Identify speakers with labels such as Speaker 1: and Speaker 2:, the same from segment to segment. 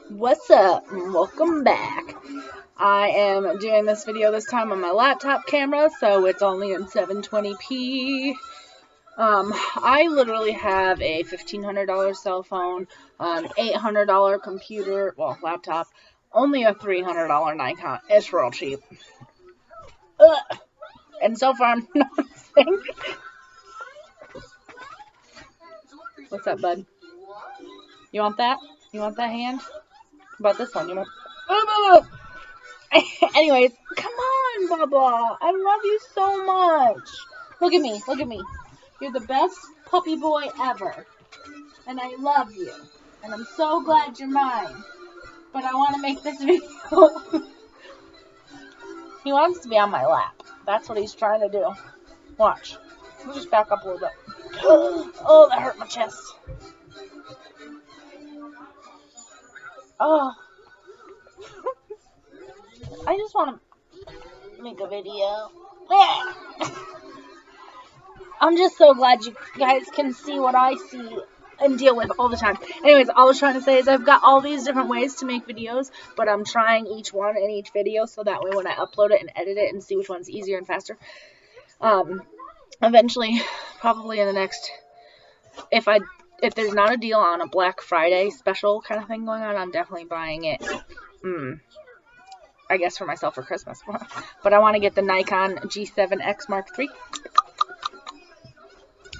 Speaker 1: What's up? Welcome back. I am doing this video this time on my laptop camera, so it's only in 720p. I literally have a $1,500 cell phone, an $800 computer, laptop, only a $300 Nikon. It's real cheap. Ugh. And so far I'm noticing. What's up, bud? You want that? You want that hand? How about this one? You want? Anyways, come on, Bubba. I love you so much. Look at me. Look at me. You're the best puppy boy ever. And I love you. And I'm so glad you're mine. But I want to make this video. He wants to be on my lap. That's what he's trying to do. Watch. We'll just back up a little bit. Oh, that hurt my chest. Oh. I just want to make a video. I'm just so glad you guys can see what I see and deal with all the time. Anyways, all I was trying to say is I've got all these different ways to make videos, but I'm trying each one in each video so that way when I upload it and edit it and see which one's easier and faster. Eventually, probably in the next, if there's not a deal on a Black Friday special kind of thing going on, I'm definitely buying it. I guess for myself for Christmas. But I want to get the Nikon G7X Mark III.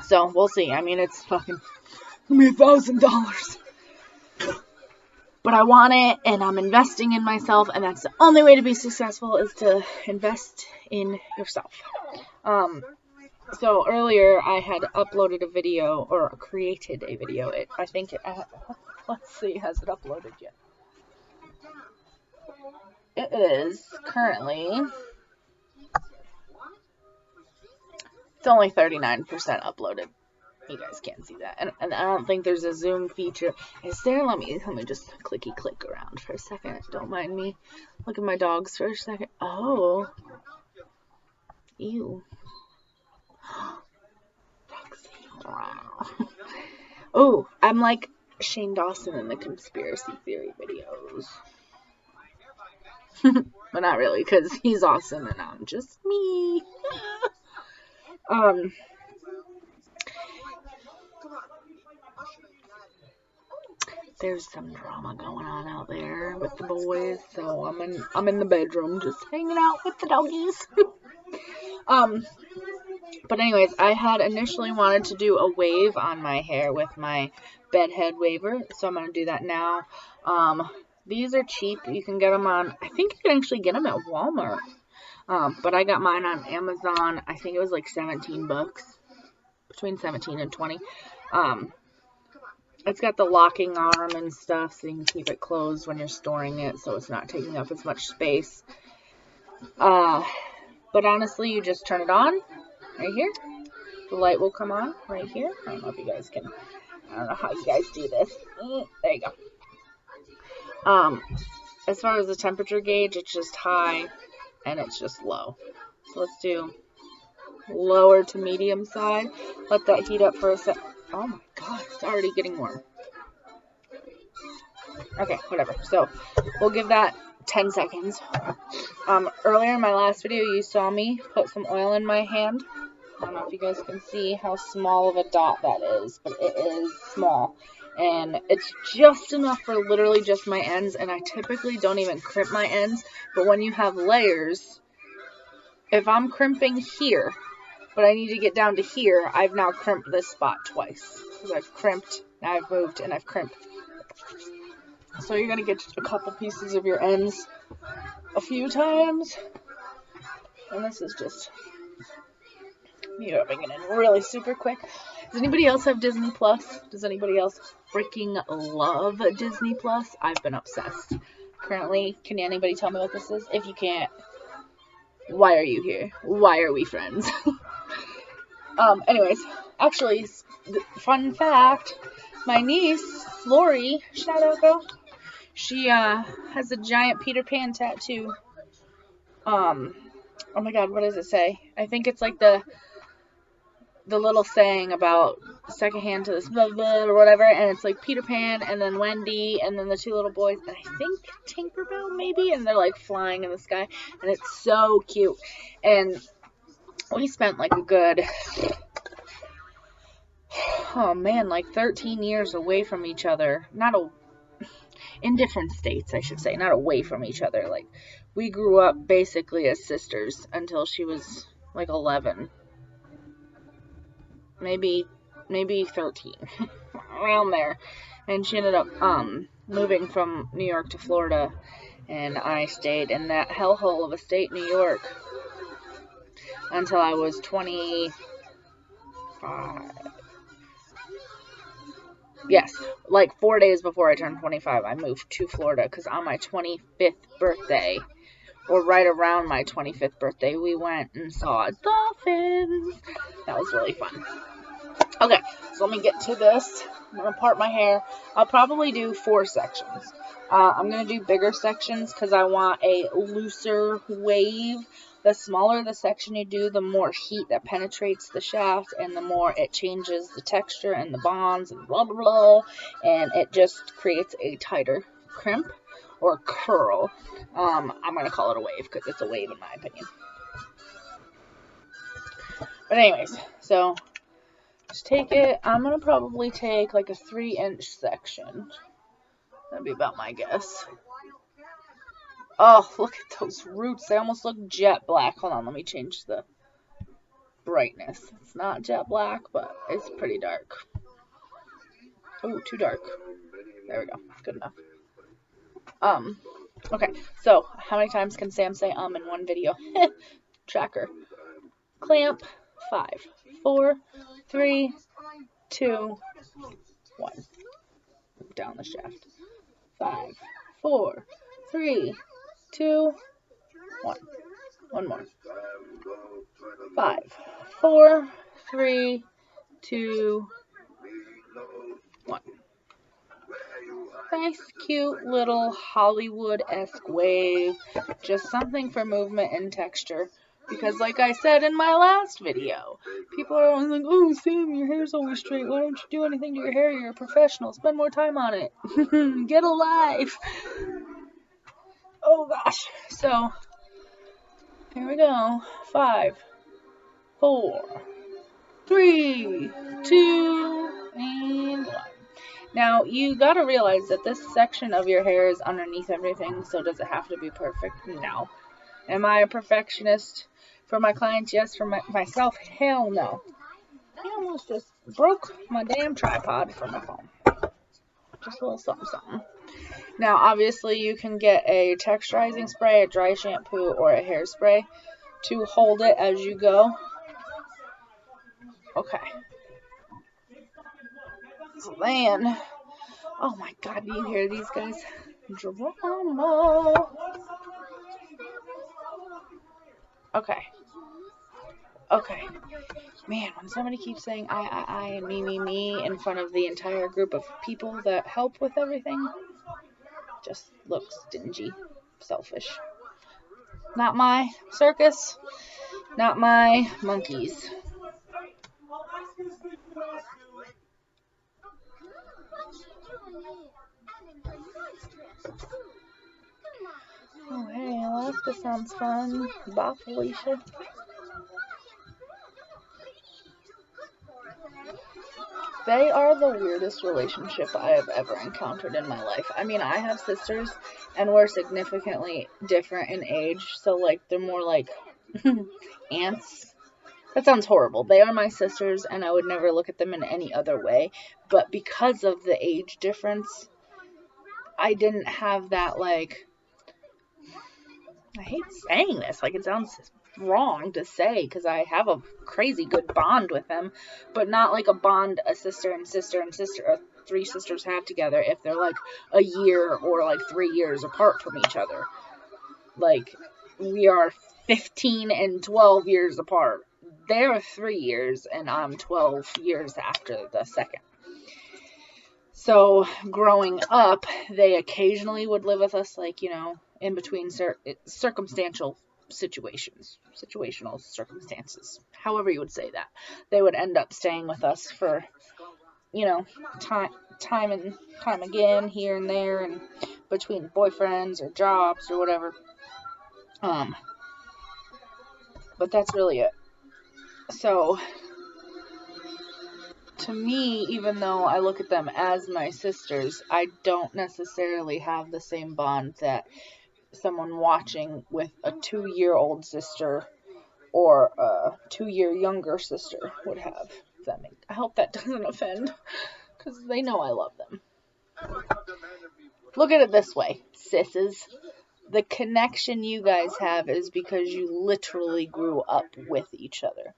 Speaker 1: So, we'll see. I mean, it's fucking $1,000. But I want it, and I'm investing in myself, and that's the only way to be successful is to invest in yourself. So, earlier, I had uploaded a video, or created a video. I think, let's see, has it uploaded yet? It is currently, it's only 39% uploaded. You guys can't see that. And I don't think there's a zoom feature. Is there? Let me just click around for a second. Don't mind me. Look at my dogs for a second. Oh. Ew. Wow. Oh, I'm like Shane Dawson in the conspiracy theory videos. But not really, because he's awesome and I'm just me. There's some drama going on out there with the boys, so I'm in the bedroom just hanging out with the doggies. But anyways, I had initially wanted to do a wave on my hair with my bedhead waver, so I'm gonna do that now. These are cheap. You can get them on, I think you can actually get them at Walmart. But I got mine on Amazon. I think it was like 17 bucks. Between 17 and 20. It's got the locking arm and stuff, so you can keep it closed when you're storing it, so it's not taking up as much space. But honestly, you just turn it on right here. The light will come on right here. I don't know if you guys can, I don't know how you guys do this. There you go. As far as the temperature gauge, it's just high and it's just low. So let's do lower to medium side. Let that heat up for a sec. Oh my god, it's already getting warm. Okay, whatever. So we'll give that 10 seconds. Earlier in my last video, you saw me put some oil in my hand. I don't know if you guys can see how small of a dot that is, but it is small. And it's just enough for literally just my ends, and I typically don't even crimp my ends. But when you have layers, if I'm crimping here, but I need to get down to here, I've now crimped this spot twice. Because I've crimped, now I've moved, and I've crimped. So you're going to get just a couple pieces of your ends a few times. And this is just me rubbing it in really super quick. Does anybody else have Disney Plus? Does anybody else freaking love Disney Plus? I've been obsessed. Currently, can anybody tell me what this is? If you can't, why are you here? Why are we friends? Anyways, actually, fun fact, my niece, Lori, shout out girl, she, has a giant Peter Pan tattoo. Oh my god, what does it say? I think it's like the the little saying about second hand to this blah, blah, or whatever, and it's like Peter Pan and then Wendy and then the two little boys and I think Tinkerbell maybe, and they're like flying in the sky, and it's so cute. And we spent like a good, oh man, like 13 years away from each other. In different states, I should say, not away from each other. Like, we grew up basically as sisters until she was like 11. Maybe 13. Around there. And she ended up moving from New York to Florida, and I stayed in that hellhole of a state, New York, until I was 25. Yes, like 4 days before I turned 25, I moved to Florida because on my 25th birthday, or right around my 25th birthday, we went and saw dolphins. That was really fun. Okay, so let me get to this. I'm going to part my hair. I'll probably do 4 sections. I'm going to do bigger sections because I want a looser wave. The smaller the section you do, the more heat that penetrates the shaft and the more it changes the texture and the bonds and blah, blah, blah. And it just creates a tighter crimp or curl. I'm going to call it a wave because it's a wave in my opinion. But anyways, so just take it. I'm going to probably take like a 3-inch section. That'd be about my guess. Oh, look at those roots. They almost look jet black. Hold on, let me change the brightness. It's not jet black, but it's pretty dark. Oh, too dark. There we go. Good enough. Okay, so how many times can Sam say in one video? Tracker. Clamp. 5, 4, 3, 2, 1. Down the shaft. 5, 4, 3, 2, 1. One more. 5, 4, 3, 2, 1. Nice, cute little Hollywood-esque wave. Just something for movement and texture. Because like I said in my last video, people are always like, oh, Sam, your hair's always straight. Why don't you do anything to your hair? You're a professional. Spend more time on it. Get a life. Oh, gosh. So, here we go. 5, 4, 3, 2, and 1. Now, you gotta realize that this section of your hair is underneath everything, so does it have to be perfect? No. Am I a perfectionist? For my clients, yes. For myself, hell no. I almost just broke my damn tripod for my phone. Just a little something, something. Now, obviously, you can get a texturizing spray, a dry shampoo, or a hairspray to hold it as you go. Okay. So then, oh my god, do you hear these guys? Drama. Okay. Okay. Man, when somebody keeps saying I, and me in front of the entire group of people that help with everything, just looks stingy, selfish. Not my circus, not my monkeys. Oh, hey, Alaska sounds fun. Bye, Felicia. They are the weirdest relationship I have ever encountered in my life. I mean, I have sisters, and we're significantly different in age, so, like, they're more like aunts. That sounds horrible. They are my sisters, and I would never look at them in any other way, but because of the age difference, I didn't have that, like, I hate saying this, like, it sounds wrong to say, because I have a crazy good bond with them, but not like a bond a sister and sister and sister, or 3 sisters have together if they're, like, a year or, like, 3 years apart from each other. Like, we are 15 and 12 years apart. They're 3 years, and I'm 12 years after the second. So, growing up, they occasionally would live with us, like, you know, in between circumstantial situational circumstances, however you would say that. They would end up staying with us for, time and time again, here and there, and between boyfriends or jobs or whatever. But that's really it. So, to me, even though I look at them as my sisters, I don't necessarily have the same bond that someone watching with a 2-year-old sister or a 2-year younger sister would have. I hope that doesn't offend, because they know I love them. Look at it this way, sisses. The connection you guys have is because you literally grew up with each other.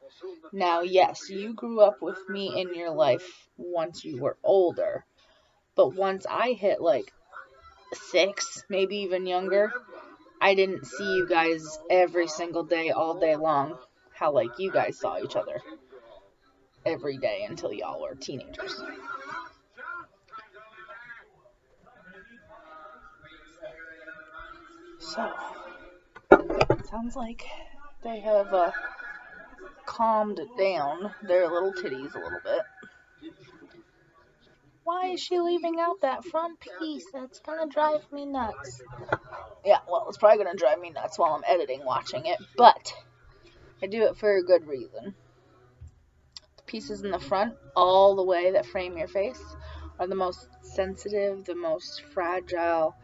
Speaker 1: Now, yes, you grew up with me in your life once you were older, but once I hit like 6, maybe even younger, I didn't see you guys every single day, all day long, how like you guys saw each other every day until y'all were teenagers. So, it sounds like they have calmed down their little titties a little bit. Why is she leaving out that front piece? That's gonna drive me nuts. Yeah, well, it's probably gonna drive me nuts while I'm editing watching it, but I do it for a good reason. The pieces in the front, all the way that frame your face, are the most sensitive, the most fragile,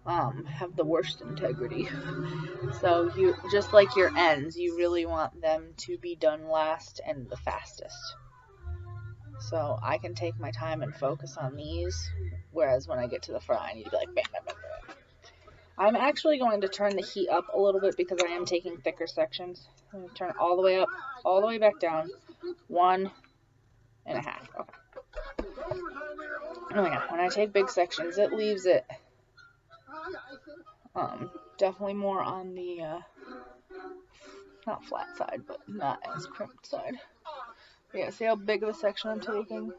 Speaker 1: have the worst integrity. So you, just like your ends, you really want them to be done last and the fastest. So I can take my time and focus on these, whereas when I get to the front, I need to be like, bam, bam, bam, bam. I'm actually going to turn the heat up a little bit because I am taking thicker sections. I'm going to turn it all the way up, all the way back down. 1.5. Okay. Oh yeah, when I take big sections, it leaves it definitely more on the not flat side, but not as crimped side. Yeah, see how big of a section I'm taking?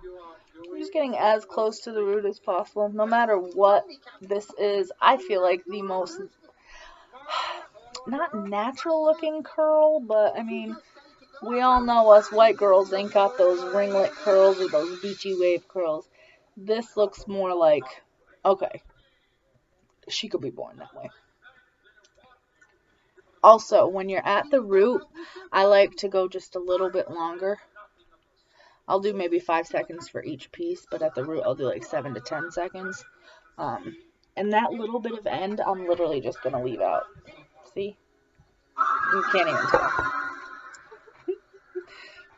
Speaker 1: I'm just getting as close to the root as possible. No matter what this is, I feel like the most, not natural looking curl, but I mean, we all know us white girls ain't got those ringlet curls or those beachy wave curls. This looks more like, okay, she could be born that way. Also, when you're at the root, I like to go just a little bit longer. I'll do maybe 5 seconds for each piece, but at the root I'll do like 7 to 10 seconds. And that little bit of end, I'm literally just going to leave out. See? You can't even tell.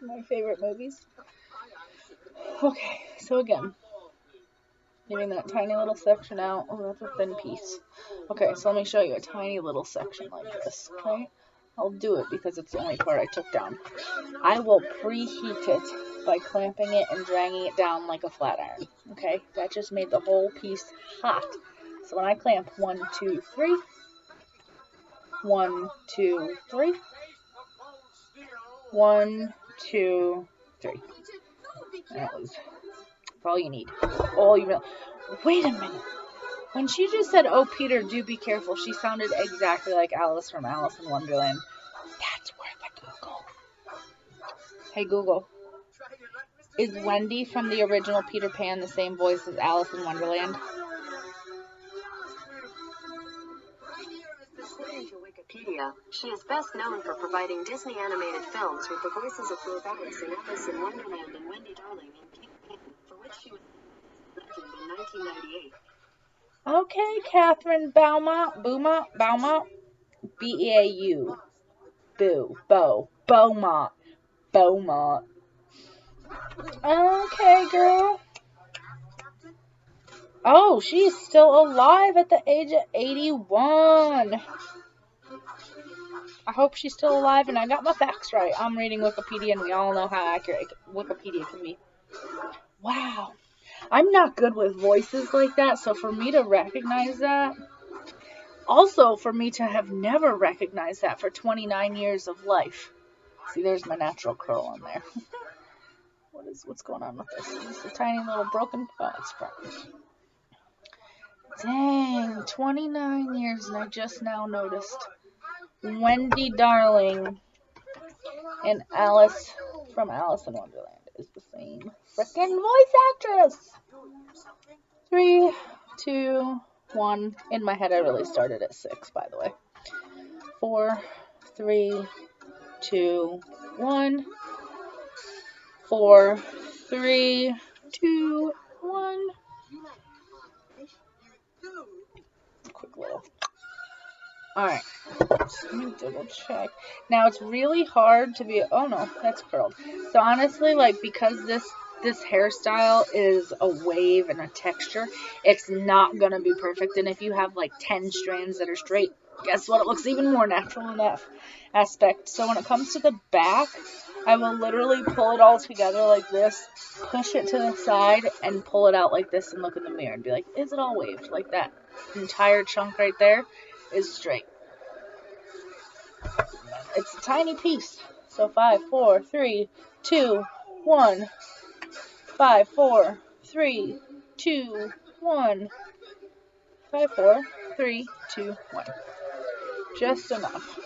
Speaker 1: My favorite movies. Okay, so again, leaving that tiny little section out. Oh, that's a thin piece. Okay, so let me show you a tiny little section like this, okay? I'll do it because it's the only part I took down. I will preheat it by clamping it and dragging it down like a flat iron, okay? That just made the whole piece hot. So when I clamp 1, 2, 3, 1, 2, 3, 1, 2, 3. That's all you need. All you really. Wait a minute. When she just said, "Oh, Peter, do be careful," she sounded exactly like Alice from Alice in Wonderland. That's worth a Google. Hey, Google. Is Wendy from the original Peter Pan the same voice as Alice in Wonderland?
Speaker 2: According to Wikipedia, she is best known for providing Disney animated films with the voices of both Alice in Wonderland and Wendy Darling in Peter Pan, for which she was legend in 1998.
Speaker 1: Okay, Catherine Beaumont, B-E-A-U, Beaumont. Okay, girl. Oh, she's still alive at the age of 81. I hope she's still alive and I got my facts right. I'm reading Wikipedia and we all know how accurate Wikipedia can be. Wow. I'm not good with voices like that, so for me to recognize that, also for me to have never recognized that for 29 years of life. See, there's my natural curl on there. What's going on with this? Is this a tiny little broken? Oh, it's broken. Dang, 29 years and I just now noticed. Wendy Darling and Alice from Alice in Wonderland is the same freaking voice actress. 3, 2, 1. In my head, I really started at 6, by the way. 4, 3, 2, 1. 4, 3, 2, 1. Quick little. Alright. Let me double check. Now it's really hard to be. Oh no, that's curled. So honestly, like, because this hairstyle is a wave and a texture, it's not gonna be perfect. And if you have like 10 strands that are straight, guess what? It looks even more natural in that aspect. So when it comes to the back, I will literally pull it all together like this, push it to the side, and pull it out like this, and look in the mirror and be like, is it all waved? Like that entire chunk right there is straight. It's a tiny piece. So 5, 4, 3, 2, 1. 5, 4, 3, 2, 1. 5, 4, 3, 2, 1. Just enough.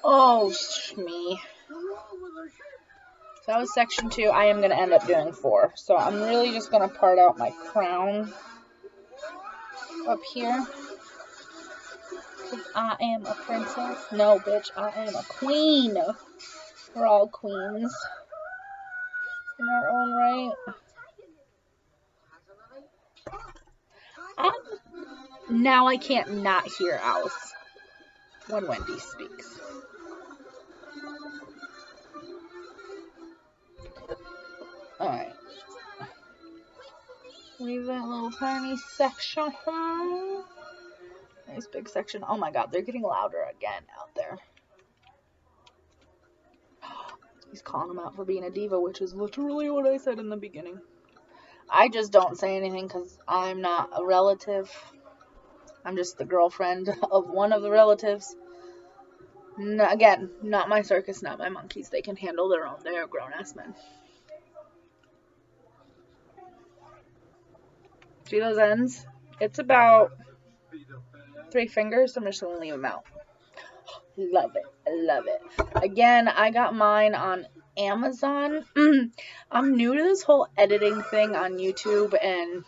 Speaker 1: Oh, me. So that was section 2. I am going to end up doing 4. So I'm really just going to part out my crown up here. I am a princess. No, bitch, I am a queen. We're all queens in our own right. Now I can't not hear Alice when Wendy speaks. Alright. Leave that little tiny section. Nice big section. Oh my god, they're getting louder again out there. He's calling him out for being a diva, which is literally what I said in the beginning. I just don't say anything because I'm not a relative. I'm just the girlfriend of one of the relatives. Again, not my circus, not my monkeys. They can handle their own. They are grown-ass men. See those ends? It's about 3 fingers. I'm just going to leave them out. Love it. I love it. Again, I got mine on Amazon. I'm new to this whole editing thing on YouTube and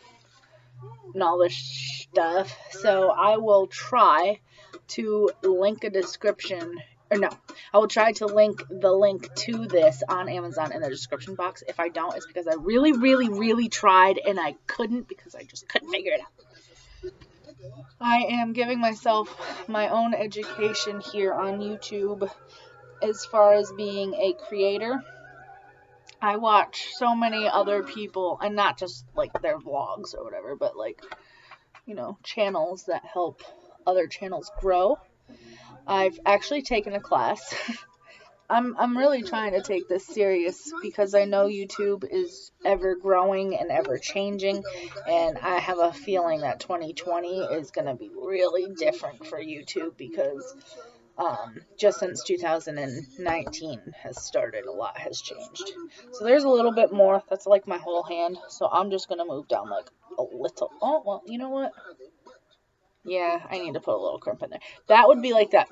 Speaker 1: all this stuff. So I will try to link a description. Or no, I will try to link the link to this on Amazon in the description box. If I don't, it's because I really, really, really tried and I couldn't because I just couldn't figure it out. I am giving myself my own education here on YouTube as far as being a creator. I watch so many other people, and not just like their vlogs or whatever, but like, you know, channels that help other channels grow. I've actually taken a class. I'm really trying to take this serious because I know YouTube is ever growing and ever changing, and I have a feeling that 2020 is going to be really different for YouTube because just since 2019 has started, a lot has changed. So there's a little bit more. That's like my whole hand. So I'm just going to move down like a little. Oh, well, you know what? Yeah, I need to put a little crimp in there. That would be like that.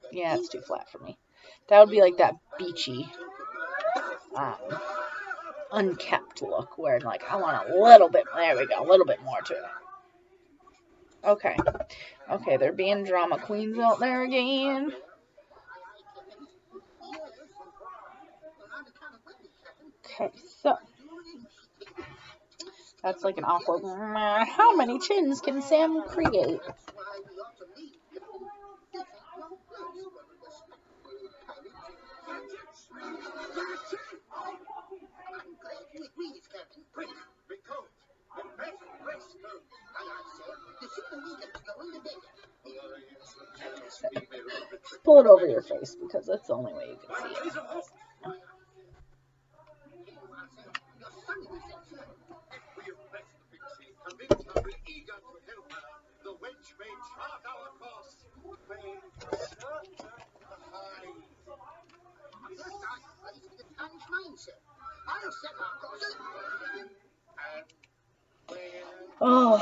Speaker 1: Yeah, it's too flat for me. That would be like that beachy, unkept look where like I want a little bit. There we go, a little bit more to it. Okay, they're being drama queens out there again. Okay, so that's like an awkward. How many chins can Sam create? Pull it over your face because that's the only way you can see it. Oh.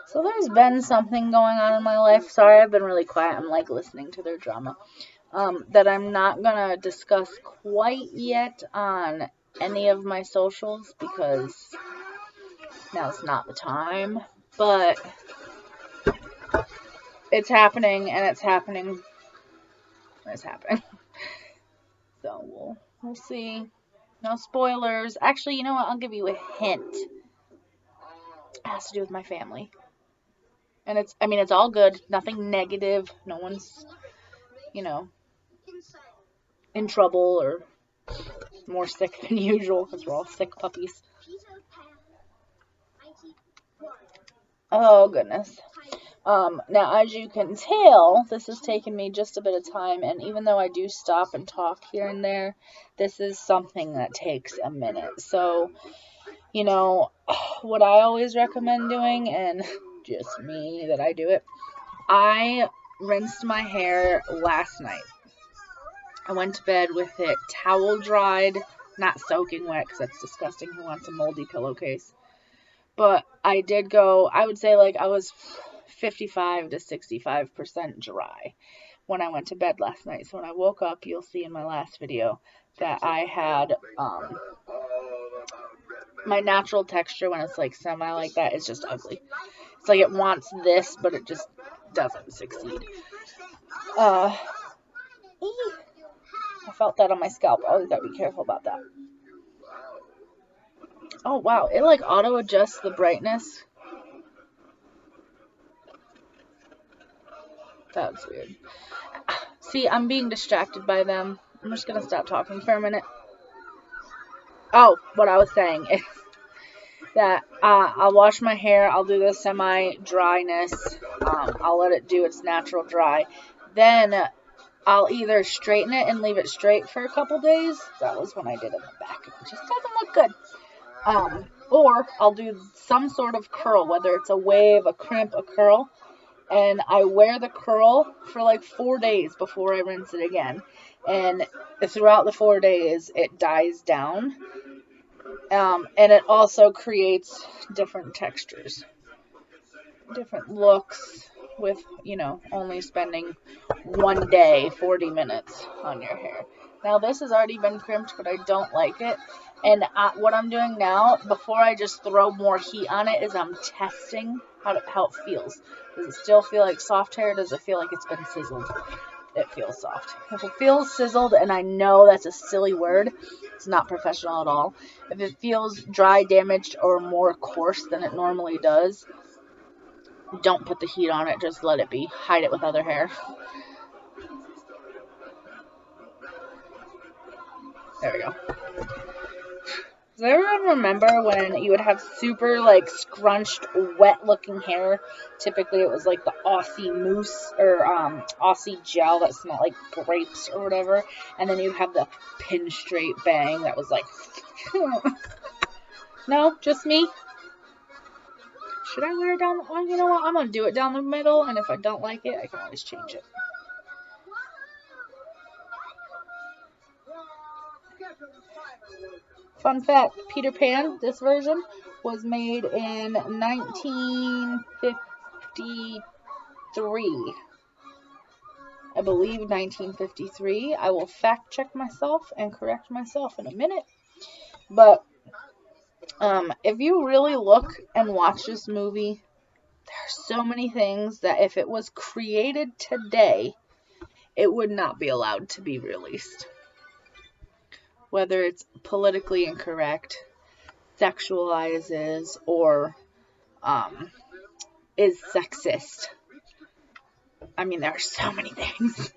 Speaker 1: So there's been something going on in my life. Sorry, I've been really quiet. I'm like listening to their drama. That I'm not gonna discuss quite yet on any of my socials because now's not the time. But it's happening, and it's happening. It's happening. So we'll see. No spoilers. Actually, you know what? I'll give you a hint. It has to do with my family. And it's all good. Nothing negative. No one's, in trouble or more sick than usual because we're all sick puppies. Oh, goodness. Now, as you can tell, this has taken me just a bit of time, and even though I do stop and talk here and there, this is something that takes a minute. So, what I always recommend doing, and just me that I do it, I rinsed my hair last night. I went to bed with it towel dried, not soaking wet because that's disgusting. Who wants a moldy pillowcase? But I did go, I would say I was 55 to 65% dry when I went to bed last night. So when I woke up, you'll see in my last video that I had my natural texture when it's semi like that is just ugly. It's like it wants this, but it just doesn't succeed. I felt that on my scalp. Always gotta be careful about that. Oh wow, it auto adjusts the brightness. That's weird. See, I'm being distracted by them. I'm just gonna stop talking for a minute. Oh, what I was saying is that I'll wash my hair. I'll do the semi-dryness. I'll let it do its natural dry. Then I'll either straighten it and leave it straight for a couple days. That was when I did it in the back. It just doesn't look good. Or I'll do some sort of curl, whether it's a wave, a crimp, a curl. And I wear the curl for 4 days before I rinse it again. And throughout the 4 days, it dies down. And it also creates different textures, different looks with, only spending 1 day, 40 minutes on your hair. Now, this has already been crimped, but I don't like it. And what I'm doing now, before I just throw more heat on it, is I'm testing how it feels. Does it still feel like soft hair? Does it feel like it's been sizzled? It feels soft. If it feels sizzled, and I know that's a silly word, it's not professional at all. If it feels dry, damaged, or more coarse than it normally does, don't put the heat on it. Just let it be. Hide it with other hair. There we go. Does everyone remember when you would have super, scrunched, wet-looking hair? Typically, it was, the Aussie mousse or Aussie gel that smelled like grapes or whatever. And then you'd have the pin straight bang that was No, just me? Should I wear it down? Well, you know what? I'm going to do it down the middle, and if I don't like it, I can always change it. Fun fact, Peter Pan, this version, was made in 1953. I believe 1953. I will fact check myself and correct myself in a minute. But if you really look and watch this movie, there are so many things that if it was created today, it would not be allowed to be released. Whether it's politically incorrect, sexualizes, or is sexist. I mean, there are so many things.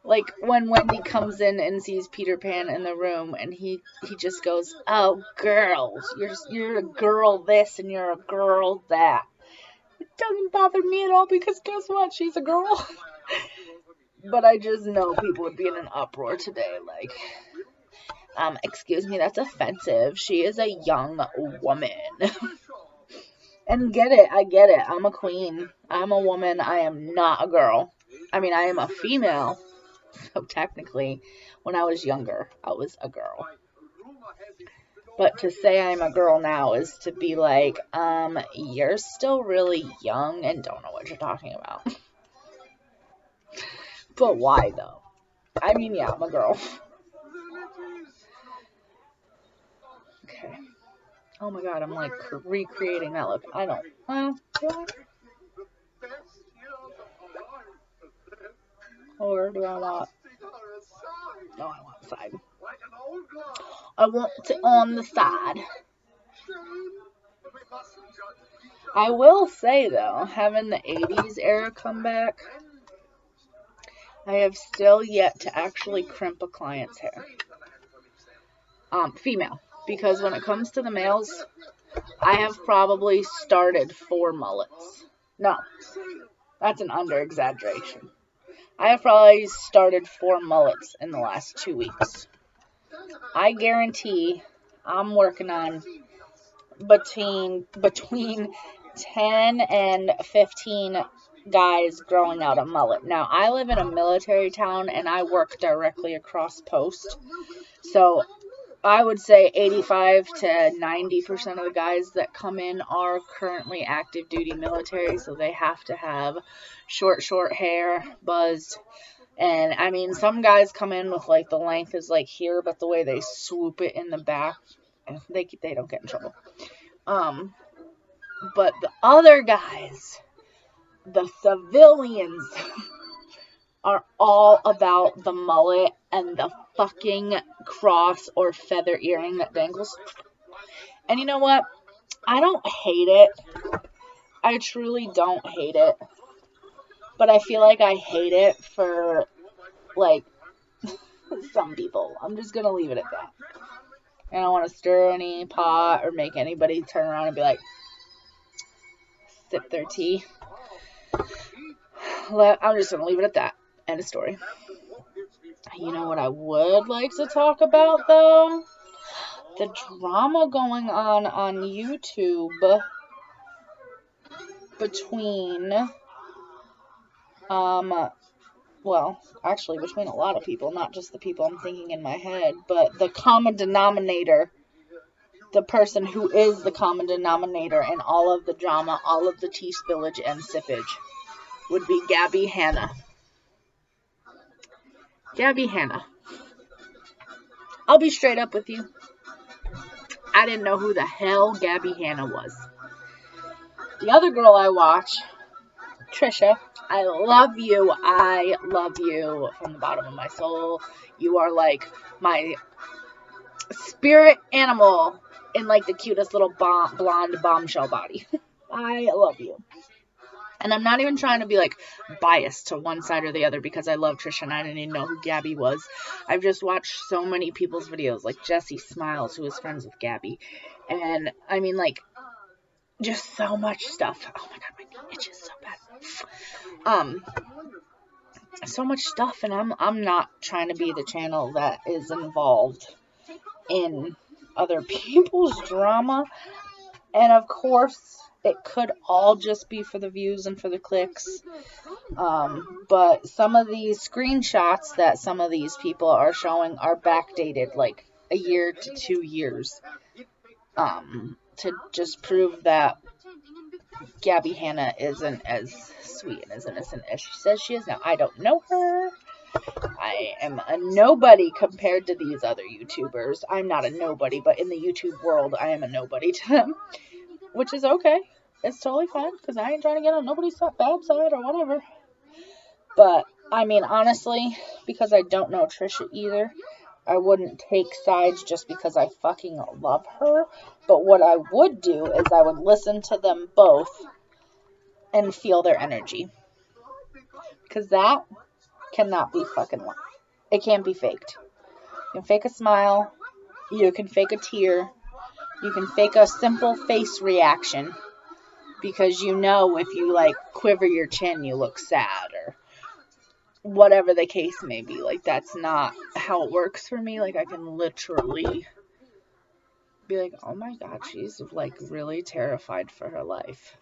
Speaker 1: Like when Wendy comes in and sees Peter Pan in the room, and he just goes, "Oh, girls, you're a girl this and you're a girl that." It doesn't bother me at all because guess what? She's a girl. But I just know people would be in an uproar today, excuse me, that's offensive. She is a young woman. And I get it. I'm a queen. I'm a woman. I am not a girl. I mean, I am a female. So technically, when I was younger, I was a girl. But to say I'm a girl now is to be like, you're still really young and don't know what you're talking about. But why, though? I mean, yeah, I'm a girl. Okay. Oh my god, I'm like recreating that look. I don't. Do I? Or do I want? No, I want side. I want it on the side. I will say, though, having the 80s era come back, I have still yet to actually crimp a client's hair. Female. Because when it comes to the males, I have probably started 4 mullets. No, that's an under-exaggeration. I have probably started 4 mullets in the last 2 weeks. I guarantee I'm working on between 10 and 15 guys growing out a mullet. Now, I live in a military town and I work directly across post. So I would say 85 to 90% of the guys that come in are currently active duty military. So they have to have short hair, buzzed. And I mean, some guys come in with like the length is like here, but the way they swoop it in the back, they don't get in trouble. But the other guys, the civilians, are all about the mullet and the fucking cross or feather earring that dangles. And you know what? I don't hate it. I truly don't hate it. But I feel like I hate it for, like, some people. I'm just gonna leave it at that. I don't want to stir any pot or make anybody turn around and be like, sip their tea. I'm just gonna leave it at that. End of story. You know what I would like to talk about, though? The drama going on YouTube between, well, actually between a lot of people, not just the people I'm thinking in my head, but the common denominator, the person who is the common denominator in all of the drama, all of the tea spillage and sippage, would be Gabby Hanna. Gabby Hanna. I'll be straight up with you. I didn't know who the hell Gabby Hanna was. The other girl I watch, Trisha, I love you. I love you from the bottom of my soul. You are like my spirit animal in like the cutest little blonde bombshell body. I love you. And I'm not even trying to be like biased to one side or the other because I love Trisha and I didn't even know who Gabby was. I've just watched so many people's videos, like Jessie Smiles, who is friends with Gabby. And I mean, like, just so much stuff. Oh my god, my knee itches so bad. So much stuff, and I'm not trying to be the channel that is involved in other people's drama. And of course, it could all just be for the views and for the clicks. But some of these screenshots that some of these people are showing are backdated like a year to 2 years. To just prove that Gabby Hanna isn't as sweet and as innocent as she says she is. Now, I don't know her. I am a nobody compared to these other YouTubers. I'm not a nobody, but in the YouTube world, I am a nobody to them. Which is okay. It's totally fine, because I ain't trying to get on nobody's bad side or whatever. But, I mean, honestly, because I don't know Trisha either, I wouldn't take sides just because I fucking love her. But what I would do is I would listen to them both and feel their energy. Because that cannot be fucking lied. It can't be faked. You can fake a smile. You can fake a tear. You can fake a simple face reaction. Because you know if you, like, quiver your chin, you look sad. Or whatever the case may be. Like, that's not how it works for me. Like, I can literally be like, oh my god, she's, like, really terrified for her life.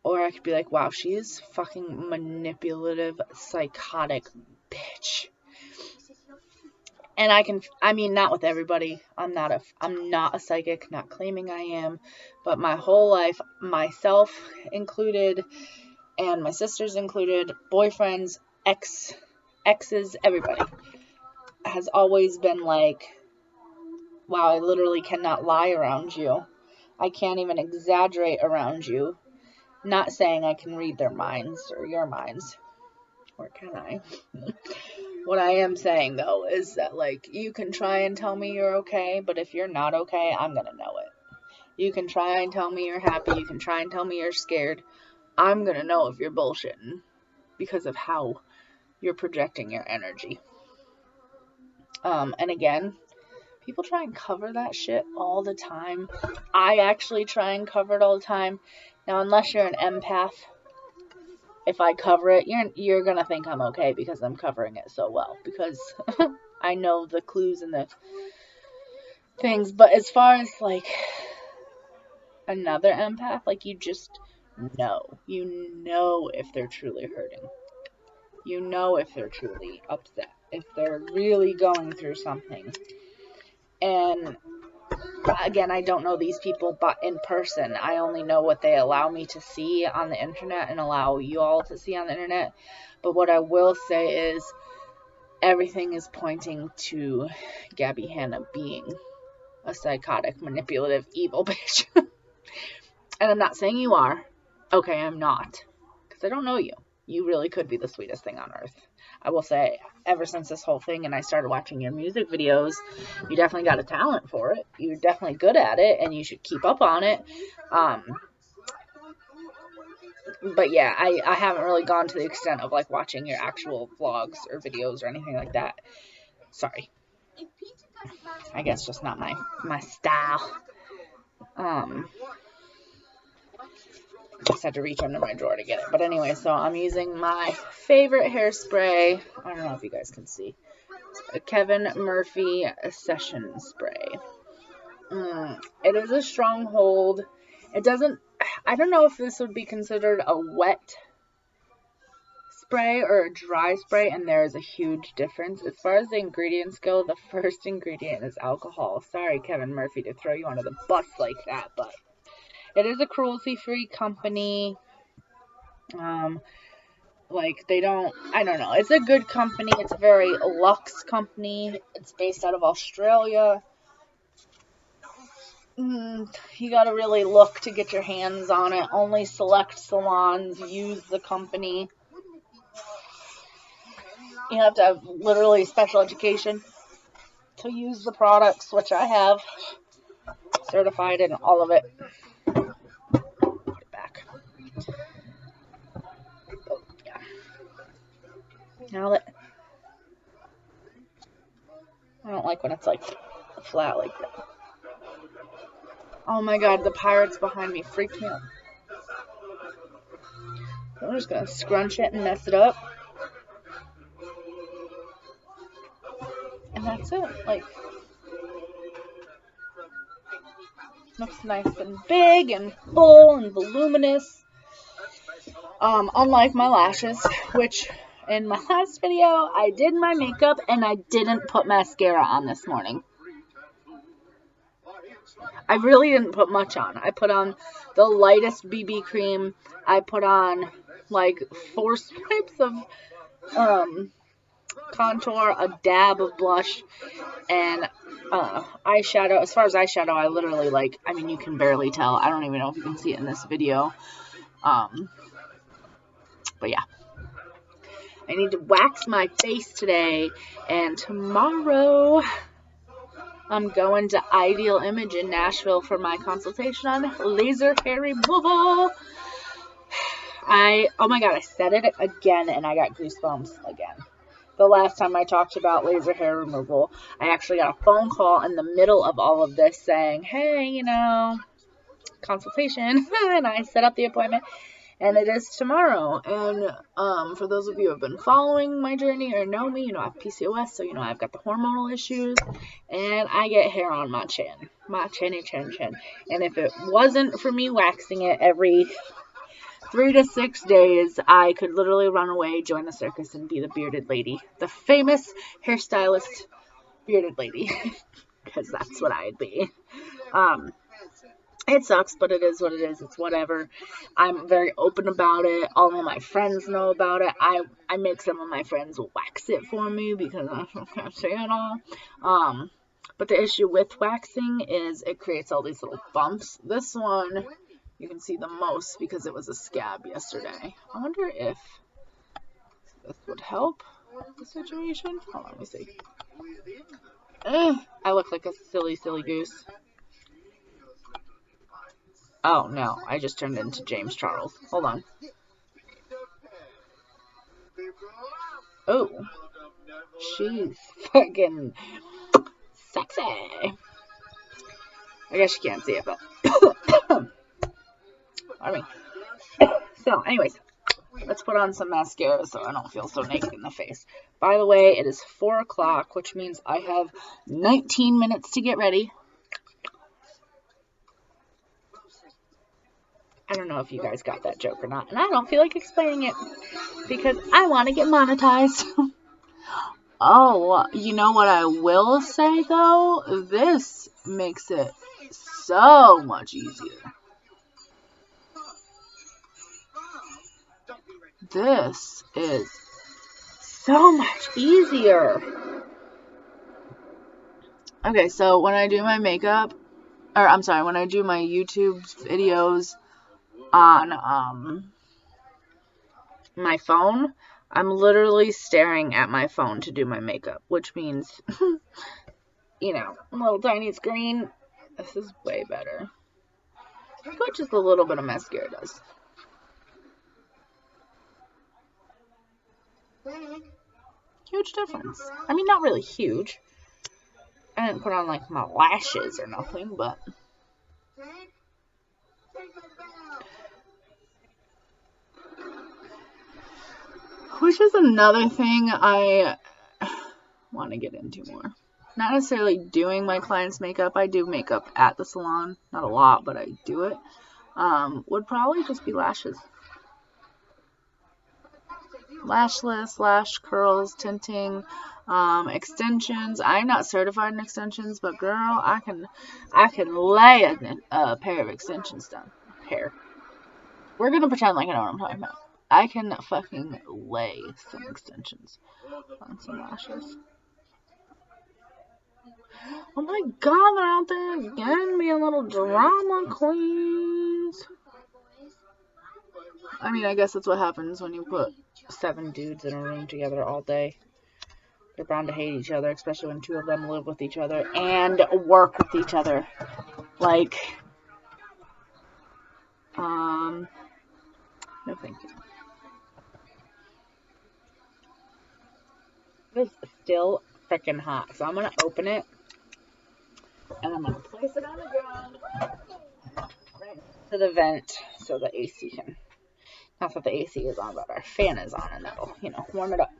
Speaker 1: Or I could be like, wow, she is fucking manipulative, psychotic bitch. And I mean, not with everybody. I'm not a psychic, not claiming I am, but my whole life, myself included, and my sisters included, boyfriends, exes, everybody has always been like, wow, I literally cannot lie around you. I can't even exaggerate around you. Not saying I can read their minds or your minds. Or can I? What I am saying, though, is that, like, you can try and tell me you're okay, but if you're not okay, I'm going to know it. You can try and tell me you're happy. You can try and tell me you're scared. I'm going to know if you're bullshitting because of how you're projecting your energy. And again, people try and cover that shit all the time. I actually try and cover it all the time. Now, unless you're an empath, if I cover it, you're going to think I'm okay because I'm covering it so well. Because I know the clues and the things. But as far as, like, another empath, like, you just know. You know if they're truly hurting. You know if they're truly upset. If they're really going through something. And again, I don't know these people, but in person, I only know what they allow me to see on the internet and allow you all to see on the internet. But what I will say is everything is pointing to Gabby Hanna being a psychotic, manipulative, evil bitch. And I'm not saying you are. Okay, I'm not. Because I don't know you. You really could be the sweetest thing on earth. I will say, ever since this whole thing and I started watching your music videos, you definitely got a talent for it. You're definitely good at it, and you should keep up on it. But yeah, I haven't really gone to the extent of, like, watching your actual vlogs or videos or anything like that. Sorry. I guess just not my style. Just had to reach under my drawer to get it. But anyway, so I'm using my favorite hairspray. I don't know if you guys can see. A Kevin Murphy Session Spray. It is a strong hold. It doesn't, I don't know if this would be considered a wet spray or a dry spray, and there is a huge difference. As far as the ingredients go, the first ingredient is alcohol. Sorry, Kevin Murphy, to throw you under the bus like that, but it is a cruelty-free company. Like, they don't, I don't know. It's a good company. It's a very luxe company. It's based out of Australia. You gotta really look to get your hands on it. Only select salons use the company. You have to have literally special education to use the products, which I have. Certified in all of it. Put it back. Oh, yeah. Now that I don't like when it's like flat like that. Oh my god, the pirates behind me freaked me out. I'm just gonna scrunch it and mess it up. And that's it. Like, looks nice and big and full and voluminous. Unlike my lashes, which in my last video, I did my makeup and I didn't put mascara on this morning. I really didn't put much on. I put on the lightest BB cream. I put on like 4 stripes of contour, a dab of blush, and eyeshadow. As far as eyeshadow, I literally, like, I mean, you can barely tell. I don't even know if you can see it in this video. But yeah. I need to wax my face today, and tomorrow I'm going to Ideal Image in Nashville for my consultation on laser hair removal. Oh my god, I said it again and I got goosebumps again. The last time I talked about laser hair removal, I actually got a phone call in the middle of all of this saying, hey, you know, consultation, and I set up the appointment. And it is tomorrow. And for those of you who have been following my journey or know me, you know I have PCOS, so you know I've got the hormonal issues. And I get hair on my chin. My chinny chin chin. And if it wasn't for me waxing it every 3 to 6 days, I could literally run away, join the circus, and be the bearded lady. The famous hairstylist bearded lady, because that's what I'd be. It sucks, but it is what it is. It's whatever. I'm very open about it. All of my friends know about it. I make some of my friends wax it for me because I can't say it all. But the issue with waxing is it creates all these little bumps. This one, you can see the most because it was a scab yesterday. I wonder if this would help the situation. Hold on, let me see. I look like a silly goose. Oh, no, I just turned into James Charles. Hold on. Oh, she's fucking sexy. I guess you can't see it, but I mean. So, anyways, let's put on some mascara so I don't feel so naked in the face. By the way, it is 4 o'clock, which means I have 19 minutes to get ready. I don't know if you guys got that joke or not, and I don't feel like explaining it because I want to get monetized. Oh, you know what I will say though? This makes it so much easier. This is so much easier. Okay, so when I do my makeup, or I'm sorry, when I do my YouTube videos on my phone, I'm literally staring at my phone to do my makeup, which means, you know, a little tiny screen. This is way better. But just a little bit of mascara does. Huge difference. I mean, not really huge. I didn't put on like my lashes or nothing, but which is another thing I want to get into more. Not necessarily doing my clients' makeup. I do makeup at the salon. Not a lot, but I do it. Would probably just be lashes. Lashless, lash curls, tinting, extensions. I'm not certified in extensions, but girl, I can lay a pair of extensions down. We're gonna pretend like I know what I'm talking about. I can fucking lay some extensions on some lashes. Oh my god, they're out there again being little drama queens. I mean, I guess that's what happens when you put 7 dudes in a room together all day. They're bound to hate each other, especially when 2 of them live with each other and work with each other. Like, no thank you. It's still freaking hot, so I'm gonna open it and I'm gonna place it on the ground right to the vent so the AC can. Not that the AC is on, but our fan is on, and that'll, you know, warm it up.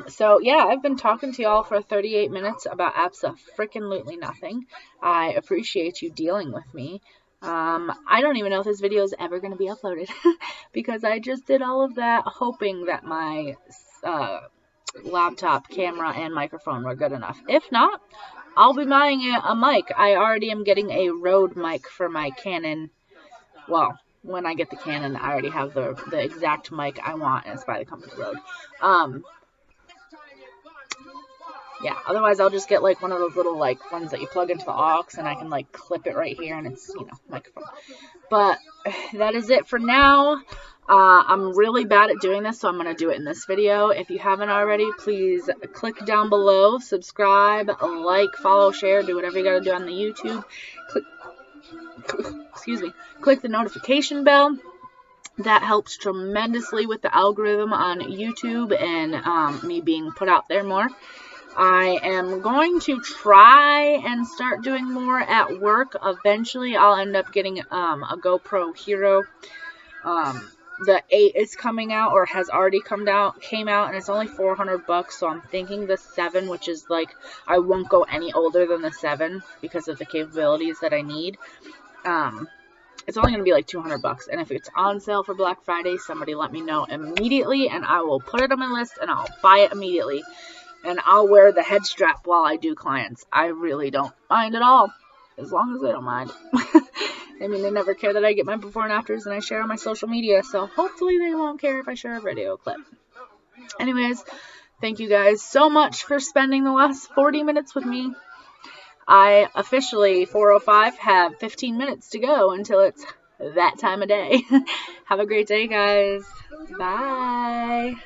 Speaker 1: So, yeah, I've been talking to y'all for 38 minutes about abso-freaking-lutely nothing. I appreciate you dealing with me. I don't even know if this video is ever going to be uploaded because I just did all of that hoping that my laptop, camera, and microphone were good enough. If not, I'll be buying a mic. I already am getting a Rode mic for my Canon. Well, when I get the Canon, I already have the exact mic I want, and it's by the company Rode. Yeah, otherwise I'll just get like one of those little like ones that you plug into the aux, and I can like clip it right here, and it's, you know, microphone. But that is it for now. I'm really bad at doing this, so I'm going to do it in this video. If you haven't already, please click down below, subscribe, like, follow, share, do whatever you got to do on the YouTube. Click the notification bell. That helps tremendously with the algorithm on YouTube and me being put out there more. I am going to try and start doing more at work. Eventually, I'll end up getting a GoPro Hero. The 8 is coming out, or has already came out, and it's only $400. So I'm thinking the 7, which is like, I won't go any older than the 7 because of the capabilities that I need. It's only going to be like $200, and if it's on sale for Black Friday, somebody let me know immediately, and I will put it on my list, and I'll buy it immediately. And I'll wear the head strap while I do clients. I really don't mind at all, as long as they don't mind. I mean, they never care that I get my before and afters and I share on my social media, so hopefully they won't care if I share a video clip. Anyways, thank you guys so much for spending the last 40 minutes with me. I officially, 4:05, have 15 minutes to go until it's that time of day. Have a great day, guys. Bye.